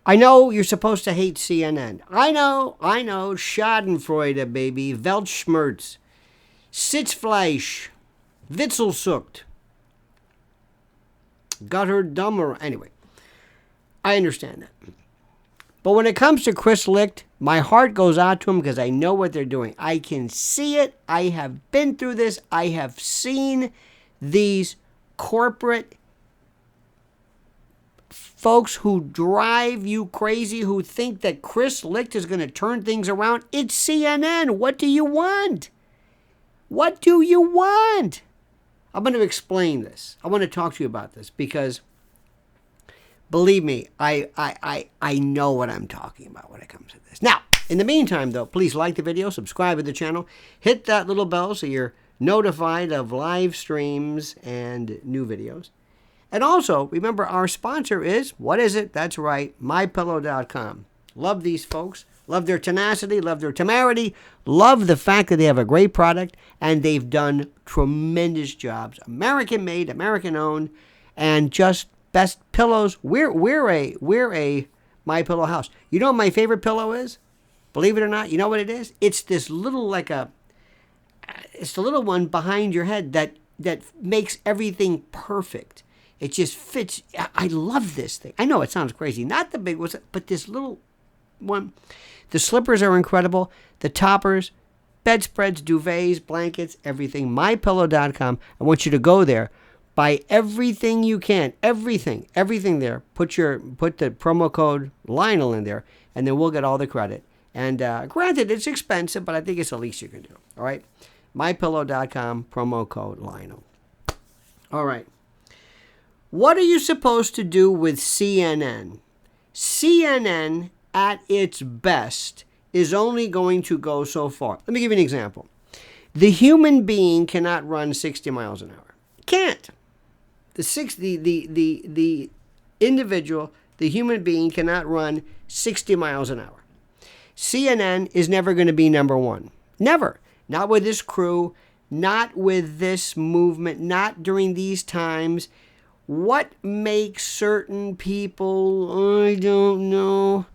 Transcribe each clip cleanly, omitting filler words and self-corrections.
I know you're supposed to hate CNN. I know. Schadenfreude, baby. Weltschmerz. Sitzfleisch. Witzelsucht. Gutterdummer. Anyway, I understand that. But when it comes to Chris Licht, my heart goes out to him because I know what they're doing. I can see it. I have been through this. I have seen these corporate folks who drive you crazy, who think that Chris Licht is going to turn things around. It's CNN. What do you want? What do you want? I'm going to explain this. I want to talk to you about this because, believe me, I know what I'm talking about when it comes to this. Now, in the meantime, though, please like the video, subscribe to the channel, hit that little bell so you're notified of live streams and new videos. And also, remember, our sponsor is, what is it? That's right, MyPillow.com. Love these folks. Love their tenacity. Love their temerity. Love the fact that they have a great product, and they've done tremendous jobs. American-made, American-owned, and just best pillows. We're a MyPillow house. You know what my favorite pillow is? Believe it or not, you know what it is? It's this little, it's the little one behind your head that makes everything perfect. It just fits. I love this thing. I know it sounds crazy. Not the big ones, but this little one. The slippers are incredible. The toppers, bedspreads, duvets, blankets, everything. MyPillow.com. I want you to go there. Buy everything you can. Everything there. Put the promo code Lionel in there, and then we'll get all the credit. And granted, it's expensive, but I think it's the least you can do. All right? MyPillow.com, promo code Lionel. All right. What are you supposed to do with CNN? CNN, at its best, is only going to go so far. Let me give you an example. The human being cannot run 60 miles an hour. Can't. The individual, the human being cannot run 60 miles an hour. CNN is never going to be number one. Never. Not with this crew, not with this movement, not during these times. What makes certain people, I don't know.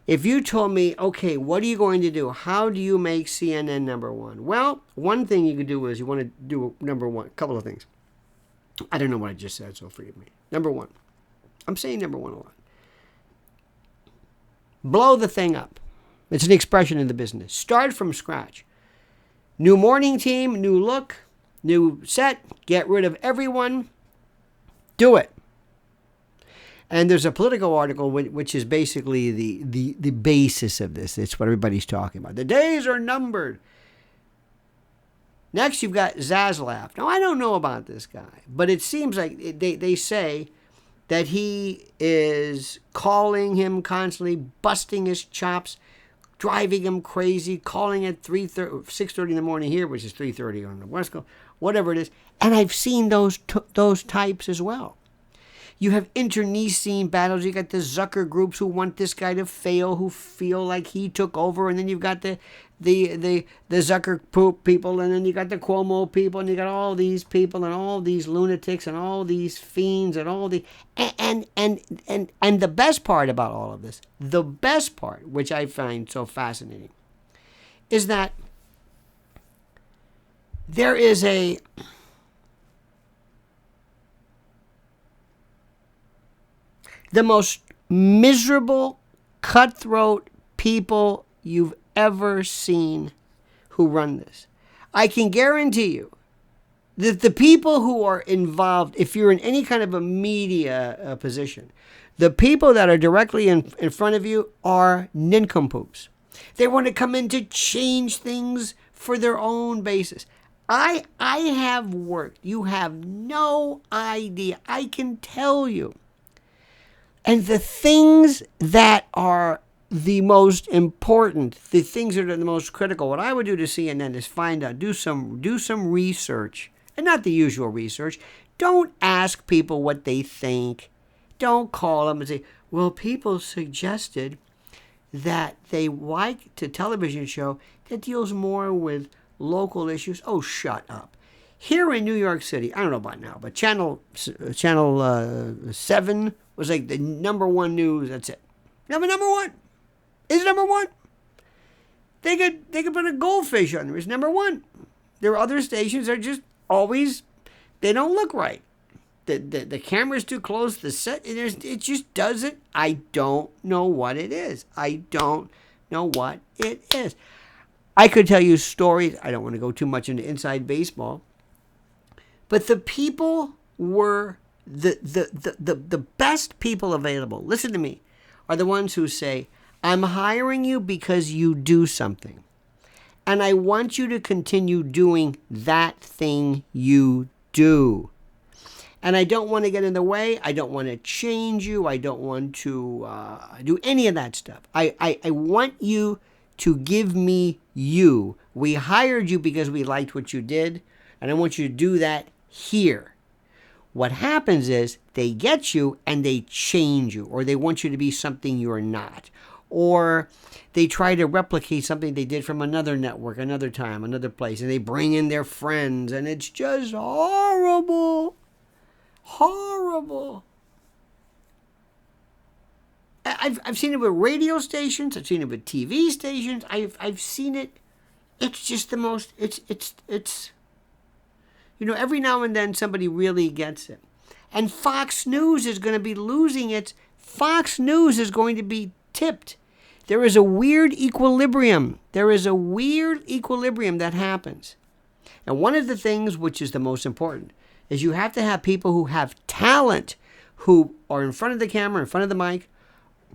If you told me, okay, what are you going to do? How do you make CNN number one? Well, one thing you could do is you want to do number one, a couple of things. I don't know what I just said, so forgive me. Number one. I'm saying number one a lot. Blow the thing up. It's an expression in the business. Start from scratch. New morning team, new look, new set, get rid of everyone. Do it. And there's a Politico article which is basically the basis of this. It's what everybody's talking about. The days are numbered. Next, you've got Zaslav. Now, I don't know about this guy, but it seems like they say that he is calling him constantly, busting his chops, driving him crazy, calling at 6:30 in the morning here, which is 3:30 on the West Coast, whatever it is. And I've seen those types as well. You have internecine battles. You got the Zucker groups who want this guy to fail, who feel like he took over, and then you've got the Zucker poop people, and then you got the Cuomo people, and you got all these people, and all these lunatics, and all these fiends, and all the and the best part about all of this, the best part, which I find so fascinating, is that there is the most miserable, cutthroat people you've ever seen who run this. I can guarantee you that the people who are involved, if you're in any kind of a media position, the people that are directly in front of you are nincompoops. They want to come in to change things for their own basis. I have worked. You have no idea. I can tell you. And the things that are the most important, the things that are the most critical, what I would do to CNN is find out, do some research, and not the usual research. Don't ask people what they think. Don't call them and say, well, people suggested that they liked a television show that deals more with local issues. Oh, shut up. Here in New York City, I don't know about now, but Channel 7 was like the number one news. That's it. Number one. Is number one. They could put a goldfish on there. It's number one. There are other stations that are just always, they don't look right. The camera's too close. The set, it just doesn't. I don't know what it is. I don't know what it is. I could tell you stories. I don't want to go too much into inside baseball. But the people were the best people available. Listen to me. Are the ones who say, I'm hiring you because you do something. And I want you to continue doing that thing you do. And I don't want to get in the way. I don't want to change you. I don't want to do any of that stuff. I want you to give me you. We hired you because we liked what you did. And I want you to do that here. What happens is they get you and they change you. Or they want you to be something you're not. Or they try to replicate something they did from another network, another time, another place. And they bring in their friends. And it's just horrible. Horrible. I've seen it with radio stations. I've seen it with TV stations. I've seen it. It's just the most. It's. You know, every now and then somebody really gets it, and Fox News is going to be losing its. Fox News is going to be tipped. There is a weird equilibrium. There is a weird equilibrium that happens, and one of the things which is the most important is you have to have people who have talent, who are in front of the camera, in front of the mic,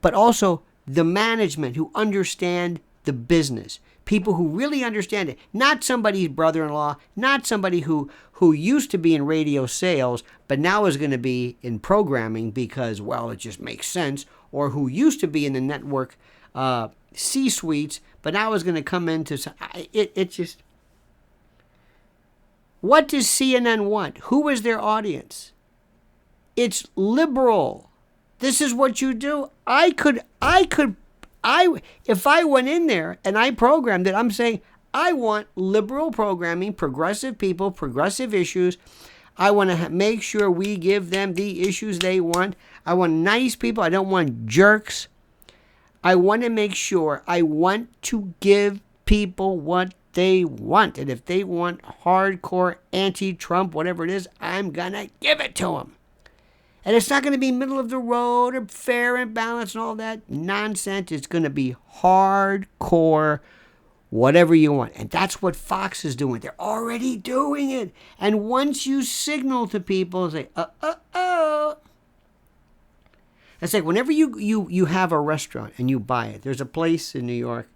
but also the management who understand the business. People who really understand it. Not somebody's brother-in-law, not somebody who used to be in radio sales, but now is going to be in programming because, well, it just makes sense, or who used to be in the network C-suites, but now is going to come into... It just... What does CNN want? Who is their audience? It's liberal. This is what you do. If I went in there and I programmed it, I'm saying I want liberal programming, progressive people, progressive issues. I want to make sure we give them the issues they want. I want nice people. I don't want jerks. I want to make sure I want to give people what they want. And if they want hardcore anti-Trump, whatever it is, I'm going to give it to them. And it's not going to be middle of the road or fair and balanced and all that nonsense. It's going to be hardcore, whatever you want. And that's what Fox is doing. They're already doing it. And once you signal to people, say, it's like whenever you have a restaurant and you buy it. There's a place in New York.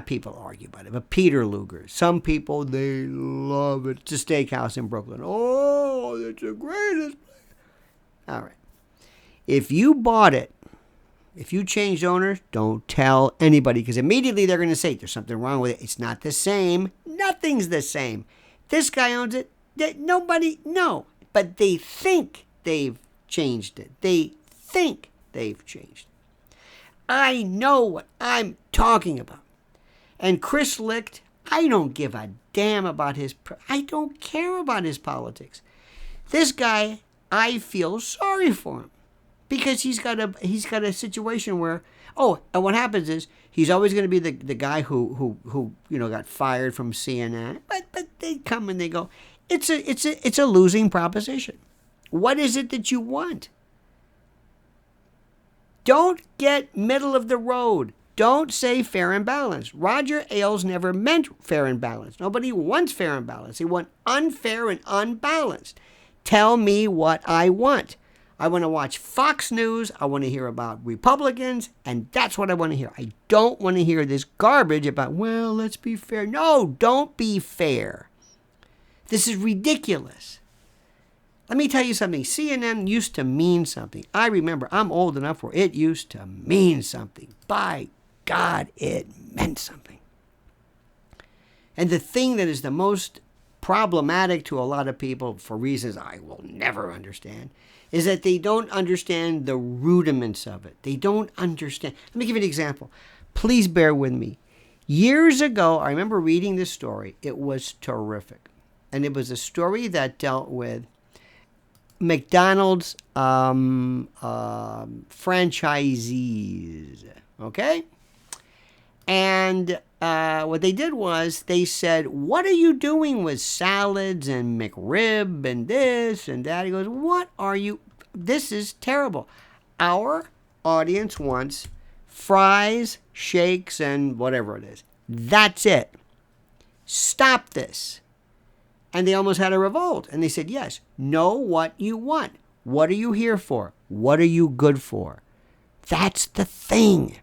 People argue about it, but Peter Luger's. Some people, they love it. It's a steakhouse in Brooklyn. Oh, it's the greatest. All right. If you bought it, if you changed owners, don't tell anybody because immediately they're going to say there's something wrong with it. It's not the same. Nothing's the same. This guy owns it. Nobody, no. But they think they've changed it. They think they've changed it. I know what I'm talking about. And Chris Licht, I don't give a damn about I don't care about his politics. This guy, I feel sorry for him because he's got a situation where, and what happens is he's always going to be the guy who got fired from CNN. But they come and they go. It's a losing proposition. What is it that you want? Don't get middle of the road. Don't say fair and balanced. Roger Ailes never meant fair and balanced. Nobody wants fair and balanced. They want unfair and unbalanced. Tell me what I want. I want to watch Fox News. I want to hear about Republicans, and that's what I want to hear. I don't want to hear this garbage about, well, let's be fair. No, don't be fair. This is ridiculous. Let me tell you something. CNN used to mean something. I remember, I'm old enough where it used to mean something. By God, it meant something. And the thing that is the most problematic to a lot of people, for reasons I will never understand, is that they don't understand the rudiments of it. They don't understand. Let me give you an example. Please bear with me. Years ago, I remember reading this story. It was terrific. And it was a story that dealt with McDonald's franchisees. Okay? And what they did was they said, what are you doing with salads and McRib and this and that? He goes, what are you? This is terrible. Our audience wants fries, shakes, and whatever it is. That's it. Stop this. And they almost had a revolt. And they said, yes, know what you want. What are you here for? What are you good for? That's the thing.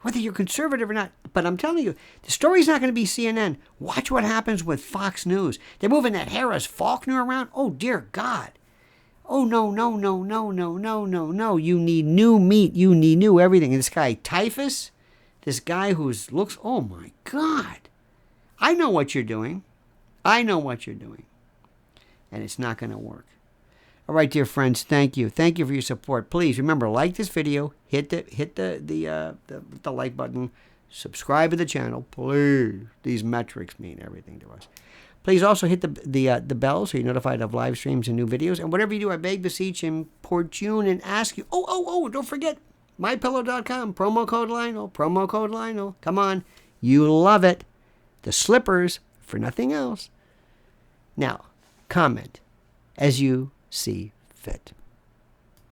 Whether you're conservative or not. But I'm telling you, the story's not going to be CNN. Watch what happens with Fox News. They're moving that Harris Faulkner around. Oh, dear God. Oh, no. You need new meat. You need new everything. And this guy, Typhus, this guy looks, oh, my God. I know what you're doing. And it's not going to work. All right, dear friends, thank you. Thank you for your support. Please remember, like this video, hit the like button, subscribe to the channel. Please, these metrics mean everything to us. Please also hit the bell so you're notified of live streams and new videos. And whatever you do, I beg, beseech, importune, and ask you. Oh! Don't forget mypillow.com, promo code Lionel. Come on, you love it. The slippers for nothing else. Now, comment as you see fit.